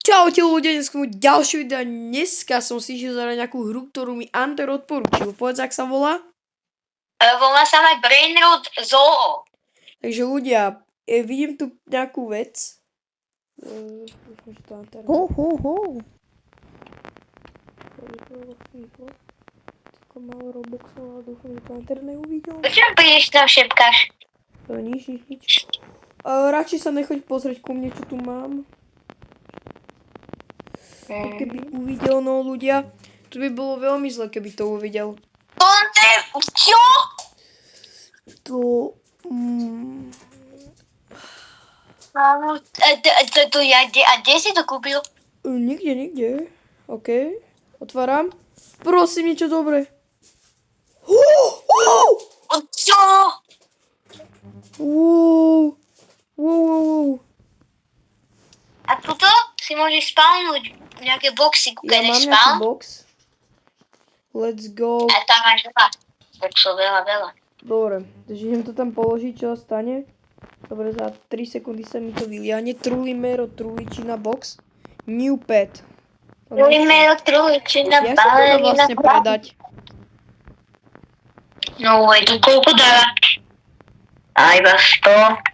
Čaute ľudia, dneska môj ďalší video. Dneska som si išiel zahrať nejakú hru, ktorú mi Anter odporúčil. Povedz, ak sa volá? Volá sa aj Brainrot Zoo. Takže ľudia, vidím tu nejakú vec. Dúfam, že to Anter... Tako malo Robuxov, ale dúfam, že to Anter neuvidel. Prečo prídeš tam šepkáš? Nič. Radšej sa nechoď pozrieť ku mne, čo tu mám. Keby uvidel, no ľudia, to by bolo veľmi zle, keby to uvidel. Čo? To... A kde si to kúpil? Nikde. OK. Otváram. Prosím, niečo dobré. Čo? Wow. A tuto si môžeš spawnúť nejaké boxy, Ja mám kúkaš nejaký spawn. box. Let's go. A tam máš veľa. Boxov veľa. Dobre, takže idem to tam položiť, čo stane. Dobre, za 3 sekundy sa mi to vyliahne. Trulimero, truličina box. New pet. Trulimero, truličina, Ja sa to dá vlastne predať. No, to koľko dáva? A iba 100.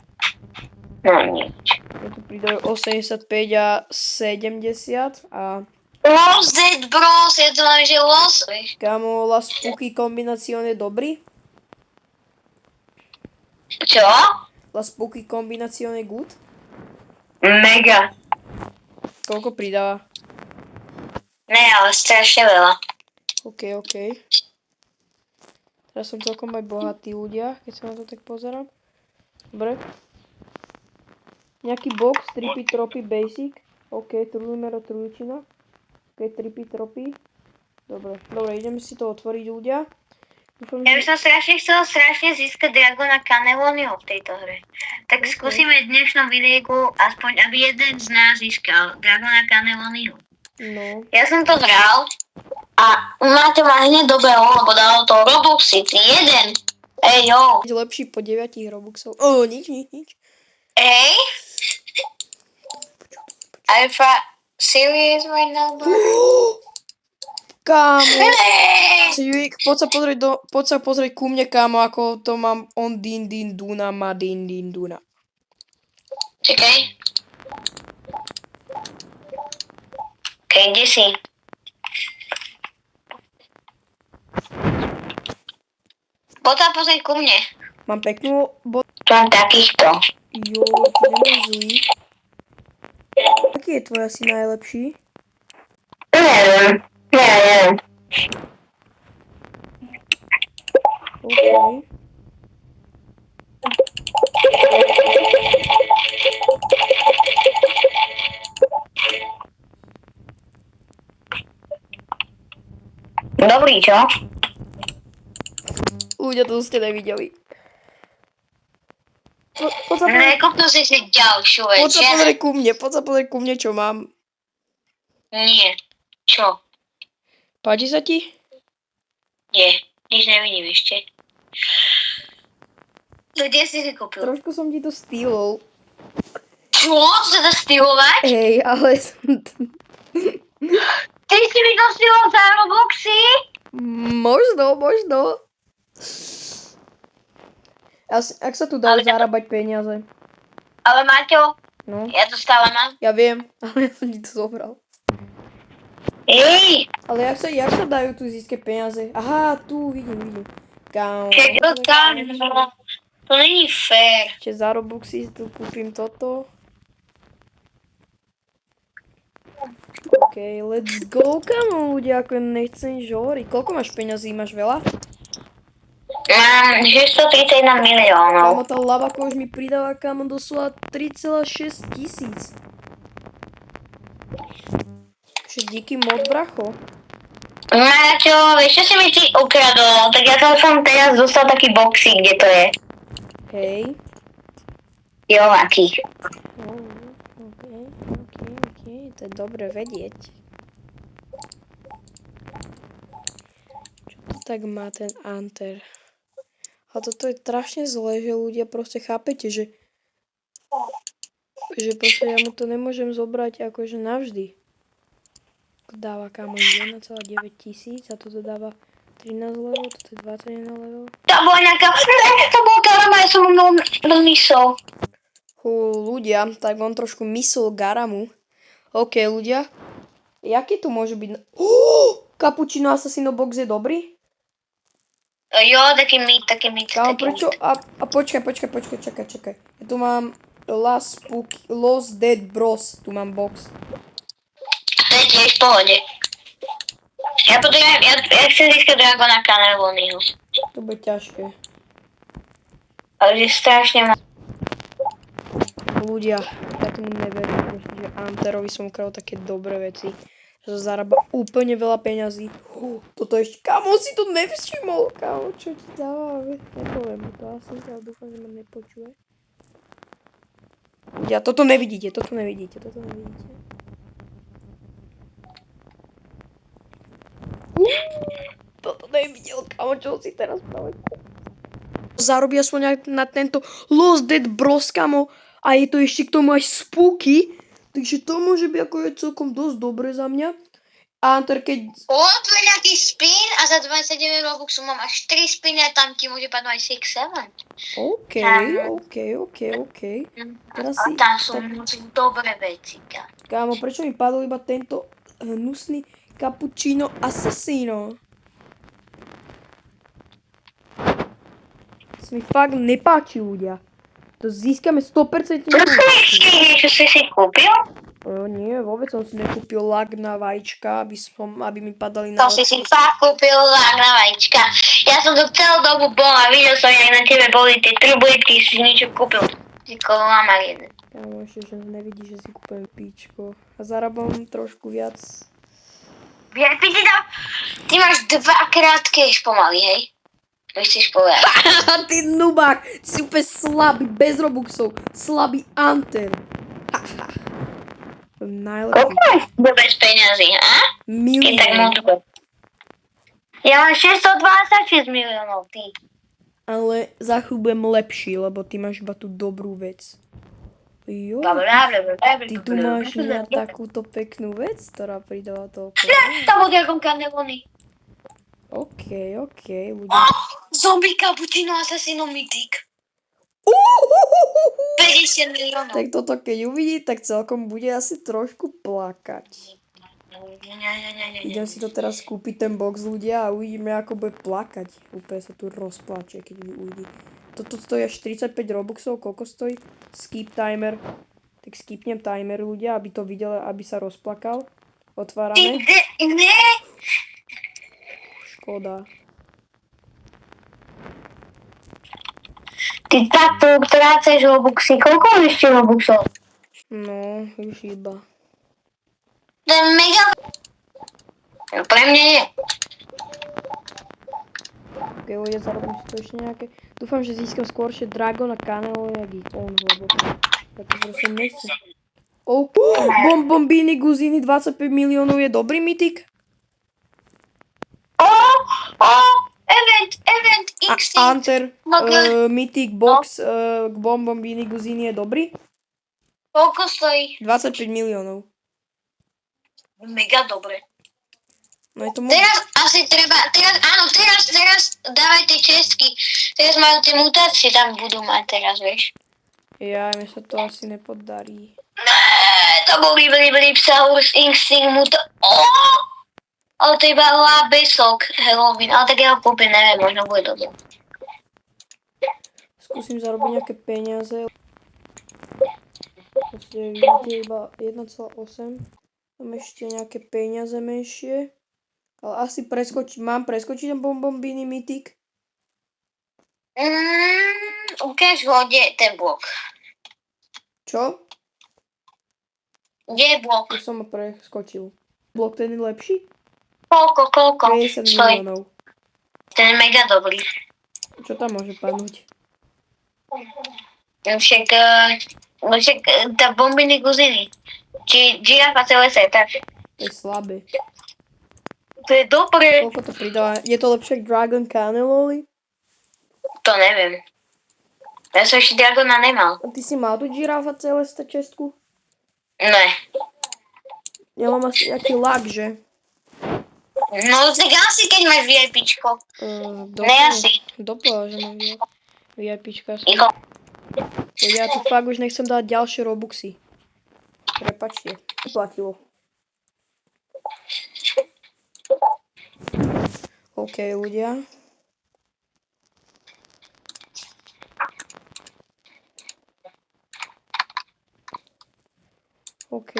No nič. Ja tu pridajú 85 a 70 a... Lozet, bros, ja to mám, že los. Kámo, La Spooky Combinazione dobrý? Čo? La Spooky Combinazione good? Mega. Koľko pridáva? Ne, ale strašne veľa. OK. Teraz som celkom aj bohatý ľudia, keď sa na to tak pozerám. Dobre. Nejaký box, tripy, tropy, basic. OK, trulimero, truličina. OK, tripy, tropy. Dobre, ideme si to otvoriť ľudia. Dúfam, Ja by som chcel získať Dragona Cannelloniho v tejto hre. Tak Okay. skúsime v dnešnom videjku aspoň, aby jeden z nás získal Dragona Cannelloniho. No, Ja som to hral a Maťo má hneď dobrého, lebo dalo to Robuxy, jeden. Ej, jo. lepší po 9 robuxov. Nič. Ej. Alpha serious right now, bro? Kámo. Hey. Civík, poď sa pozrieť ku mne, kámo, ako to mám on din duna, ma din duna. Čakaj. Okej, kde si? Poď sa pozrieť ku mne. Mám peknú Tu mám takýchto. Jo, ty nemáš zlý. Aký je tvoj asi najlepší? Neviem. OK. Dobrý, čo? Ľudia, to ste nevideli. Nekúpil si ďalšiu vec, Poď sa pozrieť ku mne, čo mám. Nie. Čo? Páči sa ti? Nie. Nič nevidím ešte. To kde si kúpil? Trošku som ti to stýlol. Čo? Chce to stylovať? Hej, ale Ty si mi to stylol za Robuxy? Možno. Ak sa tu dajú zarábať peniaze. Ale Maťo, No, ja to stále mám. ja viem, ale ja som ti to zobral. Ej! Ale jak sa dajú tu získať peniaze? Aha, tu vidím. Kámo. To není fér. Ešte za Robuxy tu kúpim toto. OK, let's go, kámo, ľudia, ako nechcem žoriť. Koľko máš peňazí? Máš veľa? Mám 631 miliónov. Kámo, tá lavaka už mi pridala, kámo, doslova 3,6 tisíc. Díky mod, bracho. Maťo, vieš, čo si mi ty ukradol? Tak ja som teraz dostal taký boxík, kde to je. Hej. Jo, aký. OK, to je dobre vedieť. Čo to tak má ten Anter? A toto je strašne zlé, že ľudia proste chápete, že Že proste ja mu to nemôžem zobrať akože navždy. Dáva kámo 1,9 tisíc a toto dáva 13 level, toto je 21 level. To bola nejaká... To bol Garama, ja som mu myslel. Ľudia, tak on trošku myslel Garamu. OK, ľudia. Jaký tu môže byť... Cappuccino Assassino Box je dobrý? Jo, taký mýt. Kámo, prečo? A počkaj, čakaj. Ja tu mám Lost Dead Bros. Tu mám box. To je tiež v pohode. Ja chcem získať Dragona Cannelloniho. To bude ťažké. Ale že strašne má... Ľudia, ja tomu neverím, proste, že Anterovi som ukradol také dobré veci. Že to zarába úplne veľa peňazí. Toto ešte, kámo, si to nevšimol. Kámo, čo ti dáva? Nepoviem mu to asi, ale dúfam, že ma nepočuje. Ľudia, toto nevidíte. Toto nevidel, kámo, čo si teraz práve. Zarobí aspoň na tento Lost Dead Bros, kámo. A je to ešte k tomu aj spooky. Takže to môže byť ako je celkom dosť dobre za mňa. A keď... To je nejaký spin a za 29 Robuxu mám až 3 spiny a tam ti môže padnúť aj 6-7. OK. Teraz si... A tam sú dobré veci. Kámo, prečo mi padol iba tento hnusný Cappuccino Assassino? To mi fakt nepáči, ľudia. To získame 100%. Čo si kúpil? Nie, vôbec som si nekúpil lak na vajíčka, aby mi padali na... To si fakt kúpil lak na vajíčka. Ja som to celú dobu bol a videl som, jak na tebe boli tie trubojky, si niečo kúpil. Ty kolamar jeden. Kámo, ešte, že nevidíš, že si kúpujem píčko. A zarábam trošku viac. Ty máš 2-krát cash pomaly, hej? To chceš povedať. Ty nubák, si úplne slabý, bez robuxov, slabý Anter. Najlepší. Bez peňazí, a? Keď tak Milión. moc. Ja mám 626 miliónov, ty. Ale za chvíľu budem lepší, lebo ty máš iba tú dobrú vec. Jo, ty tu máš takúto peknú vec, ktorá pridáva toľko. To bol Dragon Cannelloni. OK, ľudia. Zombie Cappuccino Assassino Mythic. 50 miliónov. Tak toto keď uvidí, tak celkom bude asi trošku plakať. Idem si to teraz kúpiť ten box, ľudia, a uvidíme, ako bude plakať. Úplne sa tu rozplače, keď uvidí. Toto stojí až 45 robuxov, koľko stojí? Skip timer. Tak skipnem timer, ľudia, aby to videl, aby sa rozplakal. Otvárame. Ne. Škoda. Ty takto tráceš robuxy. Koľko ešte robuxov? No, už iba. To je mega... Pre mňa nie. Ok, ľudia, zarobím si to ešte nejaké. Dúfam, že získam skôršie Dragona Cannelloni, jak ich on, lebo tak to proste nechcem. Bombombini Guzini 25 miliónov je dobrý mytik? Event X. Hunter, mytik box k Bombombini Guzini je dobrý? Koľko stojí? 25 miliónov. Mega dobre. No je to Teraz asi treba, teraz dávaj tie čestky. Teraz majú tie mutácie, tam budú mať teraz, vieš. Ja, mi sa to asi nepodarí. To bol Ripsaurus Instinct ale to iba Labesok Halloween, ale tak ja ho kúpim, neviem, možno bude dobré. Skúsim zarobiť nejaké peniaze. Proste vidíte iba 1,8. Mám ešte nejaké peniaze menšie. Ale asi mám preskočiť ten Bombombini mytik? Ukáž ho, kde je ten blok. Čo? Kde je blok? Ja som ho preskočil. Blok ten je lepší? Koľko? 50 miliónov. Ten je mega dobrý. Čo tam môže padnúť? Však tá Bombini Guzini. Či Girafa CLS, tak. To je slabé. To je dobré. Koľko to pridáva? Je to lepšie ako Dragon Cannelloni? To neviem. Ja som ešte Dragona nemal. A ty si mal tu žirafa celé čestku? Ne. Ja mám asi nejaký lag, že? No tak asi keď máš VIPčko. Ne asi. Dopovedal, že mám VIPčka. Icho. Ja tu fakt už nechcem dať ďalšie robuxy. Prepačte. Platilo. OK, ľudia. OK.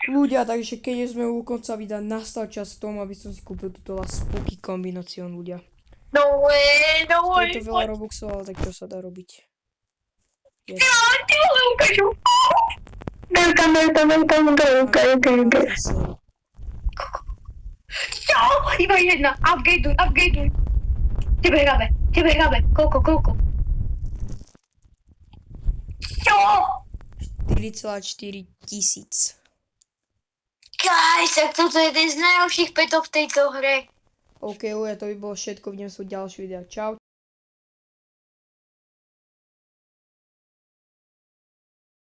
Ľudia, takže keď sme u konca videa, nastal čas tomu, aby som si kúpil túto spooky kombináciu, ľudia. No way. Je to veľa robuxov, ale tak čo sa dá robiť? Je Ty vole, ukážu. Belka. Čo? Iba jedna. Upgradeuj. Tebe hrabe. Koľko? Čo? 4,4 tisíc. Guys, tak toto je jeden z najlepších petov v tejto hre. OK, ľudia, to by bolo všetko. Vidím sa v ďalších videách. Čau.